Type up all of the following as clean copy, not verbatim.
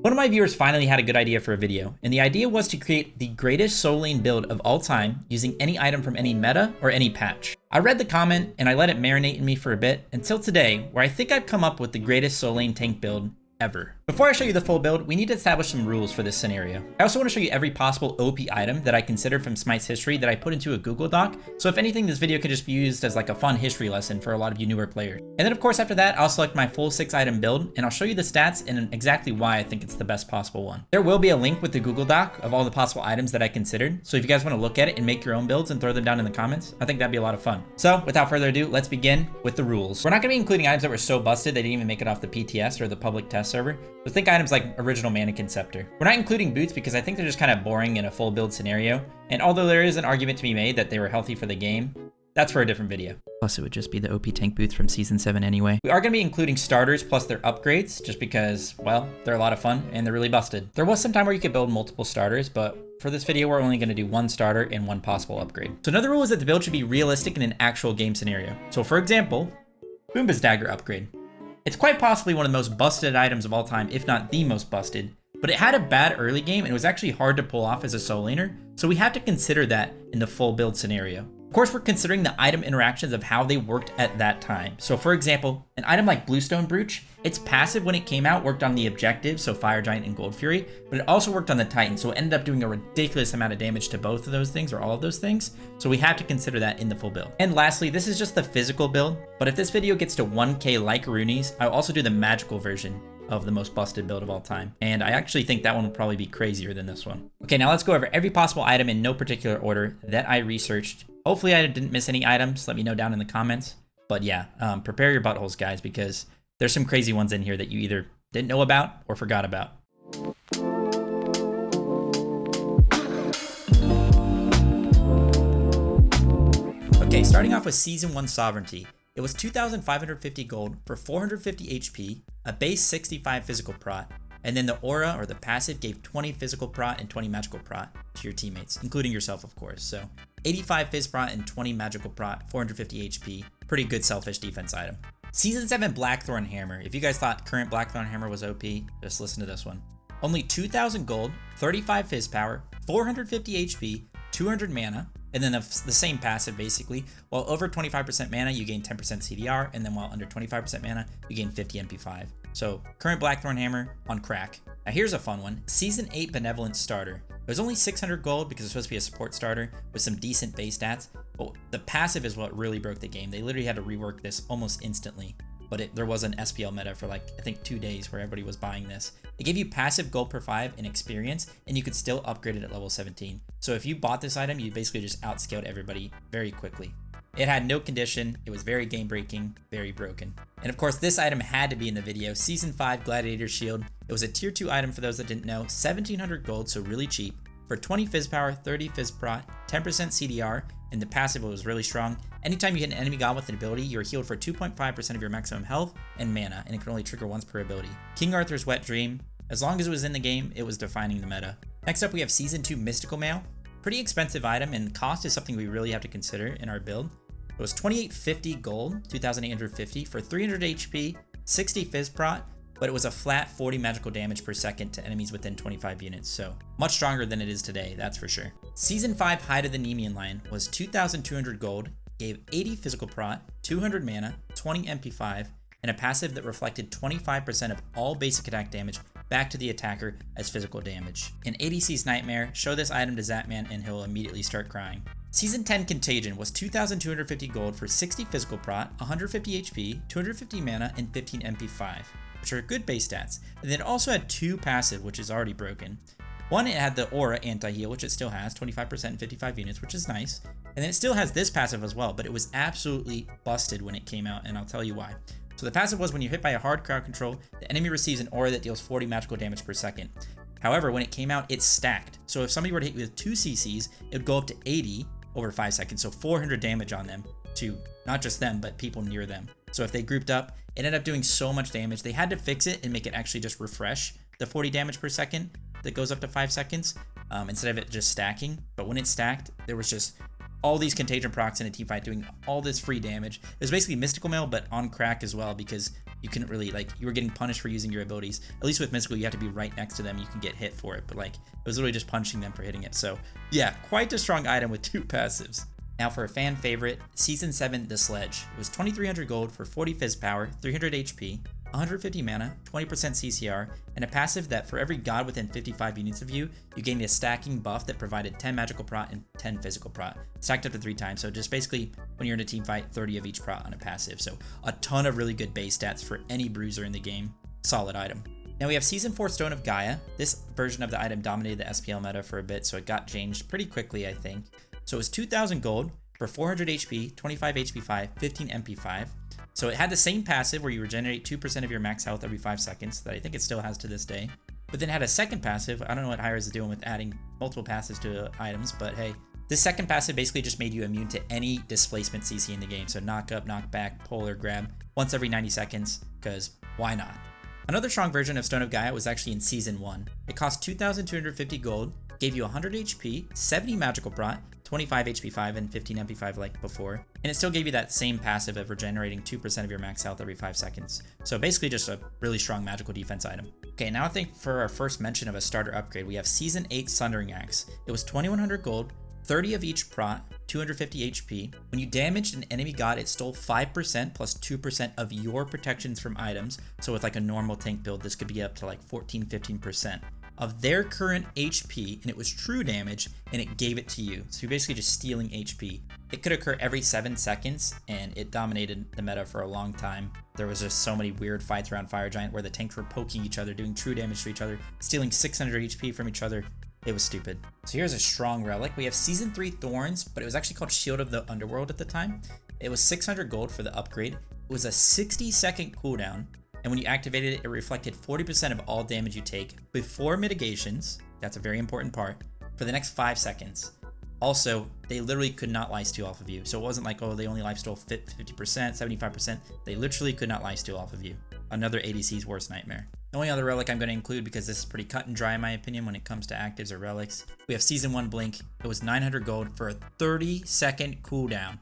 One of my viewers finally had a good idea for a video, and the idea was to create the greatest soul lane build of all time using any item from any meta or any patch. I read the comment and I let it marinate in me for a bit until today, where I think I've come up with the greatest soul lane tank build ever. Before I show you the full build, we need to establish some rules for this scenario. I also want to show you every possible OP item that I considered from Smite's history that I put into a Google Doc, so if anything, this video could just be used as like a fun history lesson for a lot of you newer players. And then of course after that, I'll select my full 6 item build, and I'll show you the stats and exactly why I think it's the best possible one. There will be a link with the Google Doc of all the possible items that I considered, so if you guys want to look at it and make your own builds and throw them down in the comments, I think that'd be a lot of fun. So without further ado, let's begin with the rules. We're not going to be including items that were so busted they didn't even make it off the PTS or the public test server, so think items like original Mannequin Scepter. We're not including boots because I think they're just kind of boring in a full build scenario, and although there is an argument to be made that they were healthy for the game, that's for a different video. Plus it would just be the OP tank boots from season 7 anyway. We are going to be including starters plus their upgrades just because, well, they're a lot of fun and they're really busted. There was some time where you could build multiple starters, but for this video we're only going to do one starter and one possible upgrade. So another rule is that the build should be realistic in an actual game scenario. So for example, Boomba's Dagger upgrade. It's quite possibly one of the most busted items of all time, if not the most busted, but it had a bad early game and it was actually hard to pull off as a soul laner, so we have to consider that in the full build scenario. Of course, we're considering the item interactions of how they worked at that time. So for example, an item like Bluestone Brooch, its passive when it came out worked on the objectives, so Fire Giant and Gold Fury, but it also worked on the Titan, so it ended up doing a ridiculous amount of damage to both of those things, or all of those things, so we have to consider that in the full build. And lastly, this is just the physical build, but if this video gets to 1K like Rooney's, I'll also do the magical version of the most busted build of all time. And I actually think that one will probably be crazier than this one. Okay, now let's go over every possible item in no particular order that I researched. Hopefully I didn't miss any items. Let me know down in the comments. But yeah, prepare your buttholes, guys, because there's some crazy ones in here that you either didn't know about or forgot about. Okay, starting off with Season 1 Sovereignty. It was 2,550 gold for 450 HP, a base 65 physical prot, and then the aura or the passive gave 20 physical prot and 20 magical prot to your teammates, including yourself of course. So 85 phys prot and 20 magical prot, 450 HP, pretty good selfish defense item. Season 7 Blackthorn Hammer. If you guys thought current Blackthorn Hammer was OP, just listen to this one. Only 2,000 gold, 35 phys power, 450 HP, 200 mana, and then the same passive basically. While over 25% mana, you gain 10% CDR, and then while under 25% mana, you gain 50 MP5. So current Blackthorn Hammer on crack. Now here's a fun one. Season 8 Benevolent Starter. It was only 600 gold because it's supposed to be a support starter with some decent base stats, but the passive is what really broke the game. They literally had to rework this almost instantly, but there was an SPL meta for like, I think 2 days where everybody was buying this. It gave you passive gold per 5 in experience, and you could still upgrade it at level 17. So if you bought this item, you basically just outscaled everybody very quickly. It had no condition, it was very game breaking, very broken. And of course this item had to be in the video, Season 5 Gladiator Shield. It was a tier 2 item for those that didn't know, 1700 gold, so really cheap, for 20 phys power, 30 phys prot, 10% CDR, and the passive was really strong. Anytime you hit an enemy god with an ability, you're healed for 2.5% of your maximum health and mana, and it can only trigger once per ability. King Arthur's Wet Dream, as long as it was in the game, it was defining the meta. Next up we have Season 2 Mystical Mail. Pretty expensive item, and cost is something we really have to consider in our build. It was 2850 gold, 2850 for 300 HP, 60 phys prot, but it was a flat 40 magical damage per second to enemies within 25 units, so much stronger than it is today, that's for sure. Season 5 Hide of the Nemean Lion was 2,200 gold, gave 80 physical prot, 200 mana, 20 MP5, and a passive that reflected 25% of all basic attack damage back to the attacker as physical damage. In ADC's Nightmare, show this item to Zapman and he'll immediately start crying. Season 10 Contagion was 2,250 gold for 60 physical prot, 150 HP, 250 mana, and 15 MP5, which are good base stats. And then it also had 2 passive, which is already broken. One, it had the aura anti-heal, which it still has, 25% and 55 units, which is nice. And then it still has this passive as well, but it was absolutely busted when it came out, and I'll tell you why. So the passive was when you're hit by a hard crowd control, the enemy receives an aura that deals 40 magical damage per second. However, when it came out, it stacked. So if somebody were to hit you with 2 CCs, it would go up to 80 over 5 seconds, so 400 damage on them, to not just them, but people near them. So if they grouped up, it ended up doing so much damage. They had to fix it and make it actually just refresh the 40 damage per second that goes up to 5 seconds, instead of it just stacking. But when it stacked, there was just all these contagion procs in a team fight doing all this free damage. It was basically Mystical Mail, but on crack as well, because you couldn't really, like, you were getting punished for using your abilities. At least with Mystical, you have to be right next to them. You can get hit for it, but like, it was literally just punching them for hitting it. So yeah, quite a strong item with 2 passives. Now for a fan favorite, Season 7, the Sledge. It was 2300 gold for 40 Fizz power, 300 HP, 150 mana, 20% CCR, and a passive that for every god within 55 units of you, you gained a stacking buff that provided 10 magical prot and 10 physical prot, stacked up to 3 times. So just basically, when you're in a team fight, 30 of each prot on a passive. So a ton of really good base stats for any bruiser in the game. Solid item. Now we have Season 4 Stone of Gaia. This version of the item dominated the SPL meta for a bit, so it got changed pretty quickly, I think. So it was 2000 gold for 400 HP, 25 HP5, 15 MP5. So it had the same passive where you regenerate 2% of your max health every 5 seconds, that I think it still has to this day. But then it had a second passive. I don't know what Hi-Rez is doing with adding multiple passives to items, but hey. This second passive basically just made you immune to any displacement CC in the game. So knock up, knock back, pull, or grab once every 90 seconds, because why not? Another strong version of Stone of Gaia was actually in Season 1. It cost 2,250 gold, gave you 100 HP, 70 magical prot, 25 HP5, and 15 MP5 like before. And it still gave you that same passive of regenerating 2% of your max health every 5 seconds. So basically just a really strong magical defense item. Okay, now I think for our first mention of a starter upgrade, we have Season 8 Sundering Axe. It was 2100 gold, 30 of each prot, 250 HP. When you damaged an enemy god, it stole 5% plus 2% of your protections from items. So with like a normal tank build, this could be up to like 14-15% of their current HP, and it was true damage, and it gave it to you. So you're basically just stealing HP. It could occur every 7 seconds, and it dominated the meta for a long time. There was just so many weird fights around Fire Giant where the tanks were poking each other, doing true damage to each other, stealing 600 HP from each other. It was stupid. So here's a strong relic. We have Season 3 Thorns, but it was actually called Shield of the Underworld at the time. It was 600 gold for the upgrade. It was a 60-second cooldown, and when you activated it, it reflected 40% of all damage you take before mitigations. That's a very important part, for the next 5 seconds. Also, they literally could not lifesteal off of you. So it wasn't like, oh, they only lifestyle 50%, 75%. They literally could not lifesteal off of you. Another ADC's worst nightmare. The only other relic I'm going to include, because this is pretty cut and dry in my opinion when it comes to actives or relics, we have Season 1 Blink. It was 900 gold for a 30-second cooldown.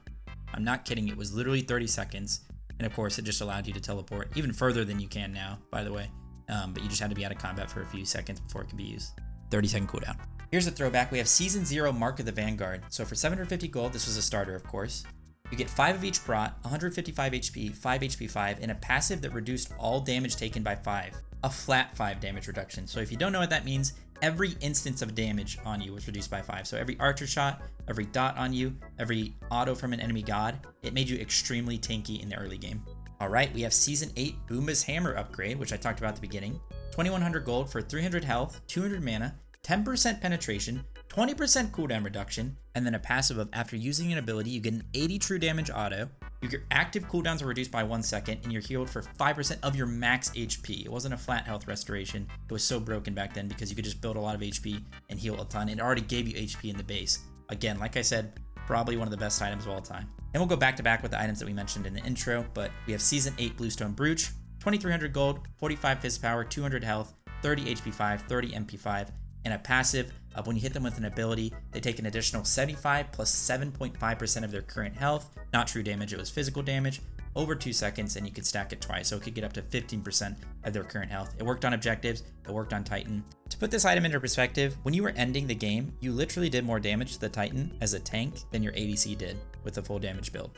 I'm not kidding, it was literally 30 seconds. And of course, it just allowed you to teleport even further than you can now, by the way. But you just had to be out of combat for a few seconds before it could be used. 30-second cooldown. Here's a throwback. We have Season 0 Mark of the Vanguard. So for 750 gold, this was a starter, of course. You get 5 of each prot, 155 HP, 5 HP5, and a passive that reduced all damage taken by 5. A flat 5 damage reduction. So if you don't know what that means, every instance of damage on you was reduced by 5. So every archer shot, every dot on you, every auto from an enemy god, it made you extremely tanky in the early game. Alright, we have Season 8 Boomba's Hammer upgrade, which I talked about at the beginning. 2100 gold for 300 health, 200 mana, 10% penetration, 20% cooldown reduction, and then a passive of after using an ability, you get an 80 true damage auto. Your active cooldowns are reduced by 1 second, and you're healed for 5% of your max HP. It wasn't a flat health restoration. It was so broken back then because you could just build a lot of HP and heal a ton. It already gave you HP in the base. Again, like I said, probably one of the best items of all time. And we'll go back to back with the items that we mentioned in the intro, but we have Season 8 Bluestone Brooch, 2300 gold, 45 Fizz power, 200 health, 30 HP5, 30 MP5, and a passive of when you hit them with an ability, they take an additional 75 plus 7.5% of their current health. Not true damage, it was physical damage, over 2 seconds, and you could stack it twice, so it could get up to 15% of their current health. It worked on objectives, it worked on Titan. To put this item into perspective, when you were ending the game, you literally did more damage to the Titan as a tank than your ADC did with the full damage build.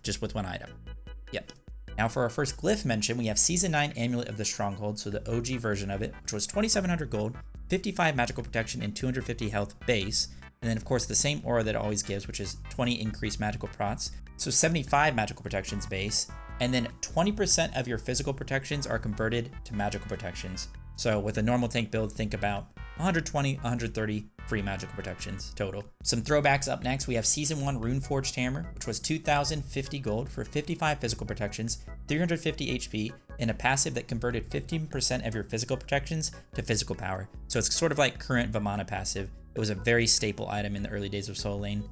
Just with one item. Yep. Now for our first glyph mention, we have Season 9 Amulet of the Stronghold, so the OG version of it, which was 2700 gold, 55 magical protection, and 250 health base. And then of course the same aura that it always gives, which is 20 increased magical prots. So 75 magical protections base, and then 20% of your physical protections are converted to magical protections. So with a normal tank build, think about 120, 130 free magical protections total. Some throwbacks up next, we have Season 1 Runeforged Hammer, which was 2,050 gold for 55 physical protections, 350 HP, and a passive that converted 15% of your physical protections to physical power. So it's sort of like current Vamana passive. It was a very staple item in the early days of Soul Lane,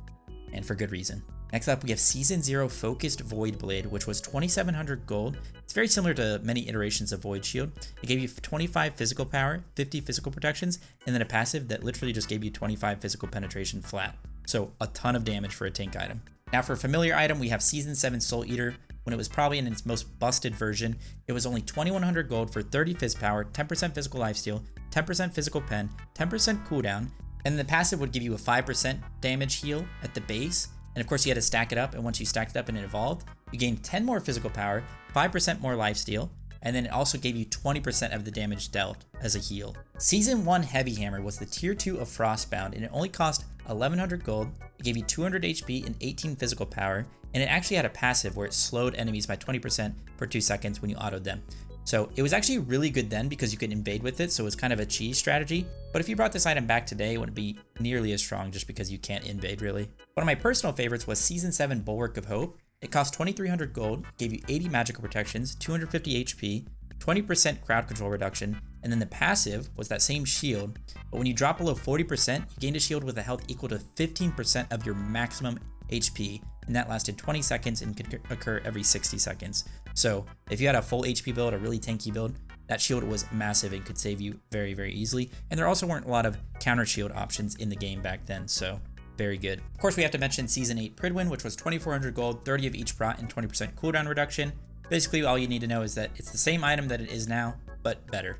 and for good reason. Next up, we have Season 0 Focused Void Blade, which was 2,700 gold. It's very similar to many iterations of Void Shield. It gave you 25 physical power, 50 physical protections, and then a passive that literally just gave you 25 physical penetration flat. So a ton of damage for a tank item. Now for a familiar item, we have Season 7 Soul Eater, when it was probably in its most busted version, it was only 2100 gold for 30 fizz power, 10% physical lifesteal, 10% physical pen, 10% cooldown, and the passive would give you a 5% damage heal at the base. And of course you had to stack it up, and once you stacked it up and it evolved, you gained 10 more physical power, 5% more lifesteal, and then it also gave you 20% of the damage dealt as a heal. Season 1 Heavy Hammer was the tier 2 of Frostbound, and it only cost 1100 gold, it gave you 200 HP and 18 physical power, and it actually had a passive where it slowed enemies by 20% for 2 seconds when you autoed them. So it was actually really good then because you could invade with it, so it was kind of a cheese strategy. But if you brought this item back today, it wouldn't be nearly as strong just because you can't invade really. One of my personal favorites was Season 7 Bulwark of Hope. It cost 2300 gold, gave you 80 magical protections, 250 HP, 20% crowd control reduction, and then the passive was that same shield, but when you drop below 40%, you gained a shield with a health equal to 15% of your maximum HP, and that lasted 20 seconds and could occur every 60 seconds. So if you had a full HP build, a really tanky build, that shield was massive and could save you very, very easily. And there also weren't a lot of counter shield options in the game back then, so very good. Of course, we have to mention Season 8 Pridwin, which was 2400 gold, 30 of each prot, and 20% cooldown reduction. Basically, all you need to know is that it's the same item that it is now, but better.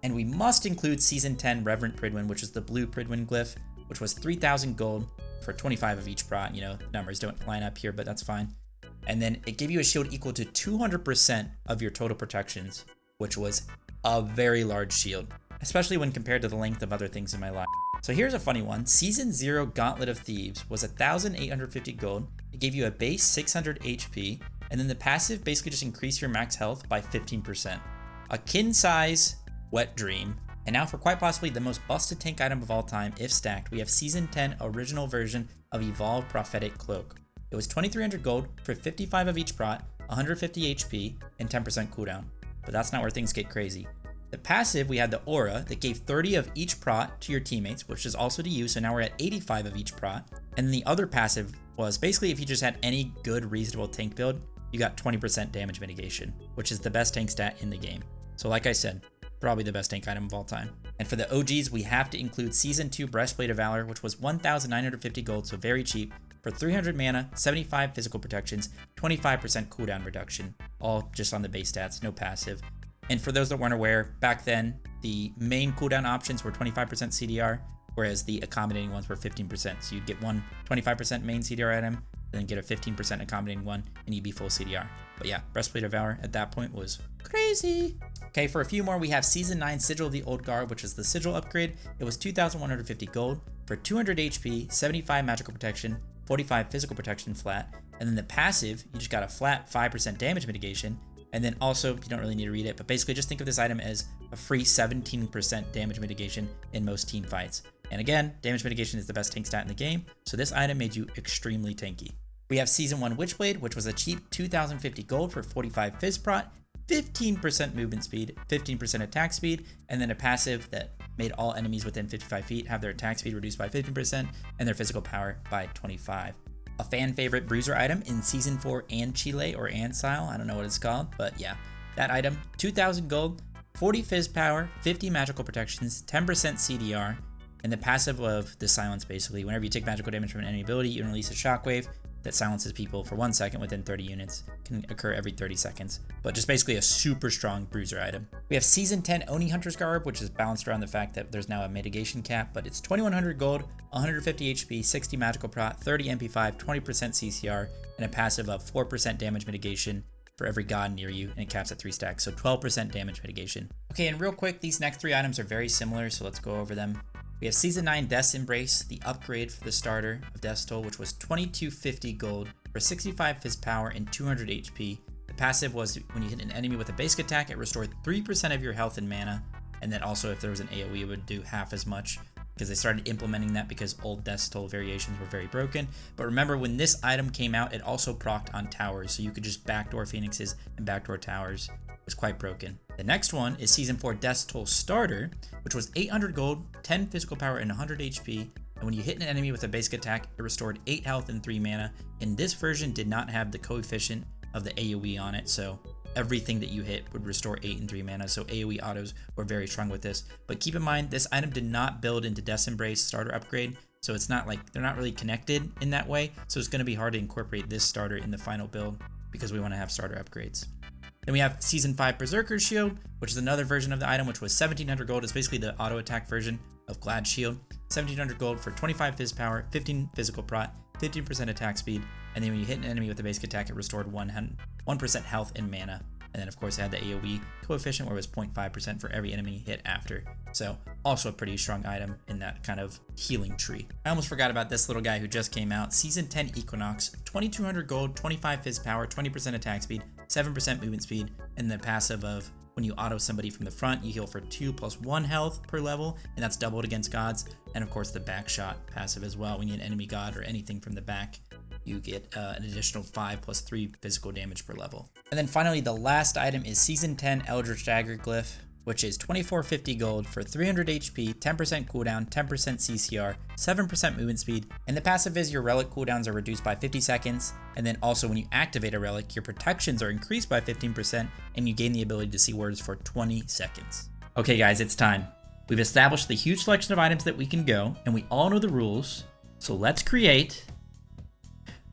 And we must include Season 10 Reverent Pridwin, which is the blue Pridwin glyph, which was 3000 gold for 25 of each prot. You know, numbers don't line up here, but that's fine. And then it gave you a shield equal to 200% of your total protections, which was a very large shield, especially when compared to the length of other things in my life. So here's a funny one. Season 0 Gauntlet of Thieves was 1850 gold. It gave you a base 600 HP, and then the passive basically just increased your max health by 15%. A kin size wet dream. And now for quite possibly the most busted tank item of all time, if stacked, we have Season 10 original version of Evolved Prophetic Cloak. It was 2300 gold for 55 of each prot, 150 HP, and 10% cooldown. But that's not where things get crazy. The passive, we had the aura that gave 30 of each prot to your teammates, which is also to you, so now we're at 85 of each prot. And then the other passive was basically if you just had any good reasonable tank build, you got 20% damage mitigation, which is the best tank stat in the game. So like I said, probably the best tank item of all time. And for the OGs, we have to include Season 2 Breastplate of Valor, which was 1950 gold, so very cheap, for 300 mana, 75 physical protections, 25% cooldown reduction, all just on the base stats, no passive. And for those that weren't aware, back then, the main cooldown options were 25% CDR, whereas the accommodating ones were 15%. So you'd get one 25% main CDR item, then get a 15% accommodating one, and you'd be full CDR. But yeah, Breastplate of Valor at that point was crazy. Okay, for a few more, we have Season 9 Sigil of the Old Guard, which is the Sigil upgrade. It was 2150 gold for 200 HP, 75 magical protection, 45 physical protection flat, and then the passive, you just got a flat 5% damage mitigation, and then also, you don't really need to read it, but basically just think of this item as a free 17% damage mitigation in most team fights. And again, damage mitigation is the best tank stat in the game, so this item made you extremely tanky. We have Season 1 Witchblade, which was a cheap 2050 gold for 45 fizz prot, 15% movement speed, 15% attack speed, and then a passive that made all enemies within 55 feet have their attack speed reduced by 15% and their physical power by 25. A fan favorite Bruiser item in Season 4 and Chile or Ansile, I don't know what it's called, but yeah, that item, 2000 gold, 40 fizz power, 50 magical protections, 10% CDR, and the passive of the silence basically. Whenever you take magical damage from an enemy ability, you can release a shockwave that silences people for 1 second within 30 units. Can occur every 30 seconds, but just basically a super strong Bruiser item. We have Season 10 Oni Hunter's Garb, which is balanced around the fact that there's now a mitigation cap, but it's 2100 gold, 150 HP, 60 magical prot, 30 MP5, 20% CCR, and a passive of 4% damage mitigation for every god near you, and it caps at 3 stacks, so 12% damage mitigation. Okay, and real quick, these next 3 items are very similar, so let's go over them. We have Season 9 Death's Embrace, the upgrade for the starter of Death's Toll, which was 2250 gold for 65 fizz power and 200 HP. The passive was when you hit an enemy with a basic attack, it restored 3% of your health and mana, and then also if there was an AoE, it would do half as much, because they started implementing that because old Death's Toll variations were very broken. But remember, when this item came out, it also procced on towers, so you could just backdoor Phoenixes and backdoor towers. It was quite broken. The next one is Season 4 Death's Toll Starter, which was 800 gold, 10 physical power, and 100 HP. And when you hit an enemy with a basic attack, it restored 8 health and 3 mana. And this version did not have the coefficient of the AoE on it, so everything that you hit would restore 8 and 3 mana, so AoE autos were very strong with this. But keep in mind, this item did not build into Death's Embrace starter upgrade, so it's not like, they're not really connected in that way, so it's going to be hard to incorporate this starter in the final build. because we want to have starter upgrades. Then we have Season 5 Berserker's Shield, which is another version of the item, which was 1700 gold. It's basically the auto attack version of Glad Shield. 1700 gold for 25 Fizz power, 15 physical prot, 15% attack speed, and then when you hit an enemy with a basic attack, it restored 1% health and mana. And then of course it had the AoE coefficient where it was 0.5% for every enemy hit after. So also a pretty strong item in that kind of healing tree. I almost forgot about this little guy who just came out. Season 10 Equinox, 2200 gold, 25 Fizz power, 20% attack speed, 7% movement speed, and the passive of when you auto somebody from the front, you heal for 2 + 1 health per level, and that's doubled against gods. And of course the back shot passive as well. When you hit an enemy god or anything from the back, you get an additional 5 + 3 physical damage per level. And then finally, the last item is Season 10 Eldritch Dagger Glyph, which is 2450 gold for 300 HP, 10% cooldown, 10% CCR, 7% movement speed, and the passive is your relic cooldowns are reduced by 50 seconds, and then also when you activate a relic, your protections are increased by 15%, and you gain the ability to see words for 20 seconds. Okay guys, it's time. We've established the huge selection of items that we can go, and we all know the rules, so let's create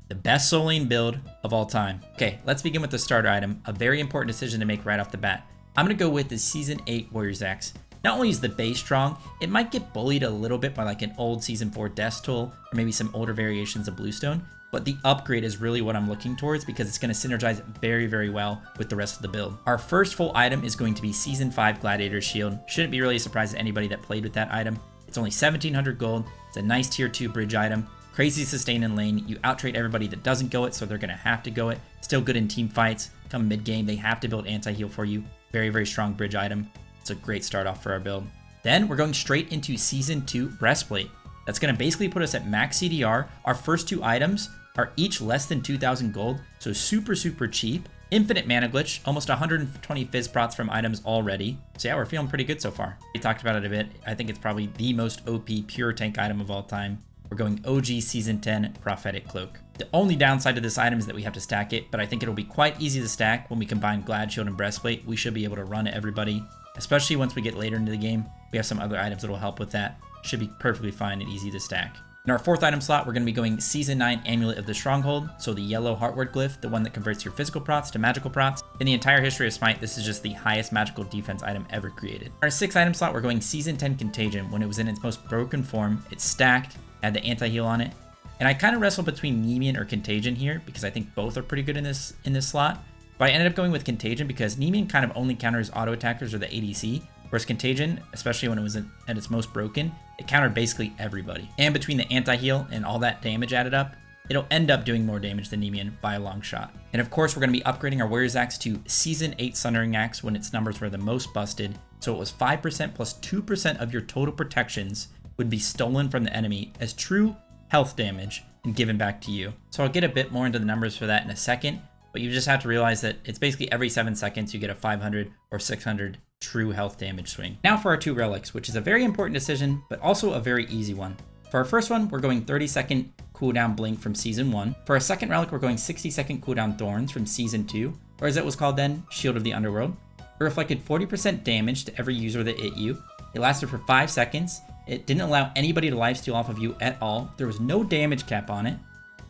the best soul lane build of all time. Okay, let's begin with the starter item, a very important decision to make right off the bat. I'm gonna go with the Season 8 Warrior's Axe. Not only is the base strong, it might get bullied a little bit by like an old Season 4 Death Toll, or maybe some older variations of Bluestone, but the upgrade is really what I'm looking towards because it's gonna synergize very, very well with the rest of the build. Our first full item is going to be Season 5 Gladiator's Shield. Shouldn't be really a surprise to anybody that played with that item. It's only 1700 gold, it's a nice tier 2 bridge item. Crazy sustain in lane, you outtrade everybody that doesn't go it, so they're gonna have to go it. Still good in team fights, come mid game, they have to build anti-heal for you. Very, very strong bridge item. It's a great start off for our build. Then we're going straight into Season 2 Breastplate. That's gonna basically put us at max CDR. Our first two items are each less than 2000 gold, so super, super cheap. Infinite mana glitch, almost 120 Fizz prots from items already. So yeah, we're feeling pretty good so far. We talked about it a bit. I think it's probably the most OP pure tank item of all time. We're going OG Season 10 Prophetic Cloak. The only downside to this item is that we have to stack it, but I think it'll be quite easy to stack when we combine Glad Shield and Breastplate. We should be able to run everybody, especially once we get later into the game. We have some other items that will help with that. Should be perfectly fine and easy to stack. In our fourth item slot, we're going to be going Season 9 Amulet of the Stronghold, so the yellow Heartward Glyph, the one that converts your physical prots to magical prots. In the entire history of Smite, this is just the highest magical defense item ever created. In our sixth item slot, we're going Season 10 Contagion. When it was in its most broken form, it's stacked, had the anti-heal on it. And I kind of wrestled between Nemean or Contagion here because I think both are pretty good in this slot. But I ended up going with Contagion because Nemean kind of only counters auto attackers or the ADC, whereas Contagion, especially when it was at its most broken, it countered basically everybody. And between the anti-heal and all that damage added up, it'll end up doing more damage than Nemean by a long shot. And of course, we're going to be upgrading our Warrior's Axe to Season 8 Sundering Axe when its numbers were the most busted. So it was 5% plus 2% of your total protections would be stolen from the enemy as true health damage and given back to you. So I'll get a bit more into the numbers for that in a second, but you just have to realize that it's basically every 7 seconds you get a 500 or 600 true health damage swing. Now for our two relics, which is a very important decision, but also a very easy one. For our first one, we're going 30-second cooldown Blink from Season 1. For our second relic, we're going 60-second cooldown Thorns from Season 2, or as it was called then, Shield of the Underworld. It reflected 40% damage to every user that hit you. It lasted for 5 seconds. It didn't allow anybody to lifesteal off of you at all. There was no damage cap on it,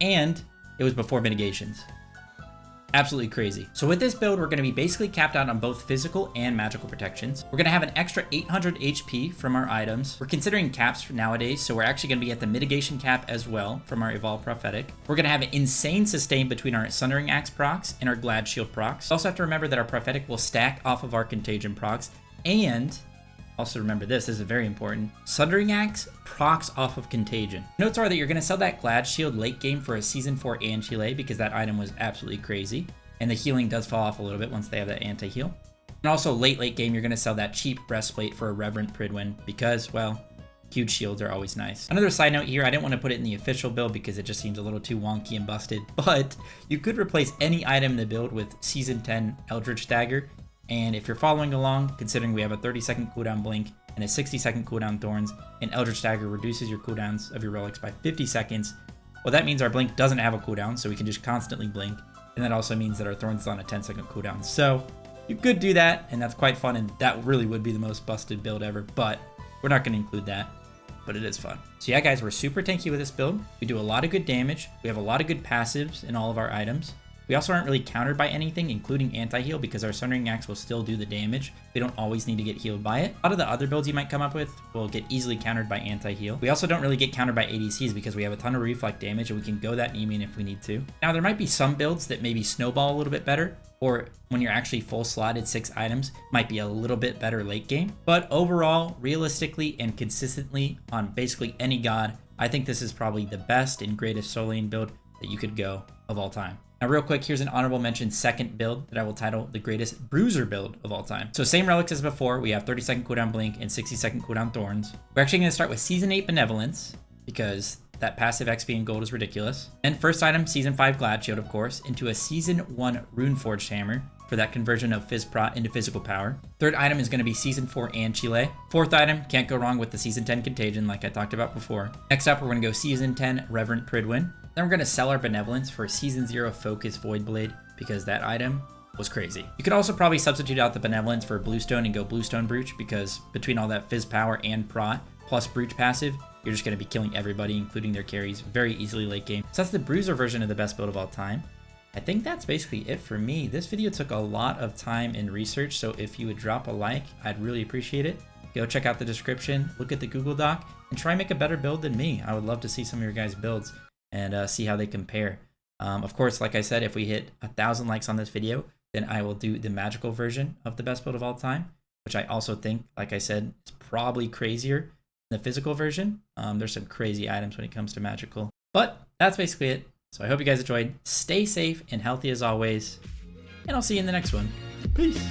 and it was before mitigations. Absolutely crazy. So with this build, we're going to be basically capped out on both physical and magical protections. We're going to have an extra 800 HP from our items. We're considering caps for nowadays, so we're actually going to be at the mitigation cap as well from our Evolved Prophetic. We're going to have an insane sustain between our Sundering Axe procs and our Glad Shield procs. Also have to remember that our Prophetic will stack off of our Contagion procs, and also remember this is very important. Sundering Axe procs off of Contagion. Notes are that you're going to sell that Glad Shield late game for a Season 4 Anti-Lay because that item was absolutely crazy. And the healing does fall off a little bit once they have that anti-heal. And also late game, you're going to sell that cheap Breastplate for a Reverent Pridwin because, well, huge shields are always nice. Another side note here, I didn't want to put it in the official build because it just seems a little too wonky and busted, but you could replace any item in the build with Season 10 Eldritch Dagger. And if you're following along, considering we have a 30-second cooldown Blink and a 60-second cooldown Thorns, and Eldritch Dagger reduces your cooldowns of your relics by 50 seconds, well, that means our Blink doesn't have a cooldown, so we can just constantly blink. And that also means that our Thorns is on a 10-second cooldown. So you could do that, and that's quite fun, and that really would be the most busted build ever, but we're not going to include that, but it is fun. So yeah, guys, we're super tanky with this build. We do a lot of good damage. We have a lot of good passives in all of our items. We also aren't really countered by anything, including anti-heal, because our Sundering Axe will still do the damage. We don't always need to get healed by it. A lot of the other builds you might come up with will get easily countered by anti-heal. We also don't really get countered by ADCs because we have a ton of reflect damage and we can go that Nemean if we need to. Now, there might be some builds that maybe snowball a little bit better, or when you're actually full slotted 6 items, might be a little bit better late game. But overall, realistically and consistently on basically any god, I think this is probably the best and greatest solo lane build that you could go of all time. Now, real quick, here's an honorable mention second build that I will title the greatest Bruiser build of all time. So same relics as before. We have 30-second cooldown Blink and 60-second cooldown Thorns. We're actually going to start with Season 8 Benevolence because that passive XP in gold is ridiculous. And first item, Season 5 Glad Shield, of course, into a Season 1 Runeforged Hammer for that conversion of Fizz Prot into physical power. Third item is going to be Season 4 Anchile. Fourth item, can't go wrong with the Season 10 Contagion like I talked about before. Next up, we're going to go Season 10 Reverent Pridwin. Then we're going to sell our Benevolence for Season 0 Focus Void Blade because that item was crazy. You could also probably substitute out the Benevolence for Bluestone and go Bluestone Brooch because between all that Fizz power and Prot plus Brooch passive, you're just going to be killing everybody, including their carries, very easily late game. So that's the Bruiser version of the best build of all time. I think that's basically it for me. This video took a lot of time and research, so if you would drop a like, I'd really appreciate it. Go check out the description, look at the Google Doc, and try and make a better build than me. I would love to see some of your guys' builds and see how they compare. Of course, like I said, if we hit 1,000 likes on this video, then I will do the magical version of the best build of all time, which I also think, like I said, is probably crazier than the physical version. There's some crazy items when it comes to magical. But that's basically it. So I hope you guys enjoyed. Stay safe and healthy as always, and I'll see you in the next one. Peace.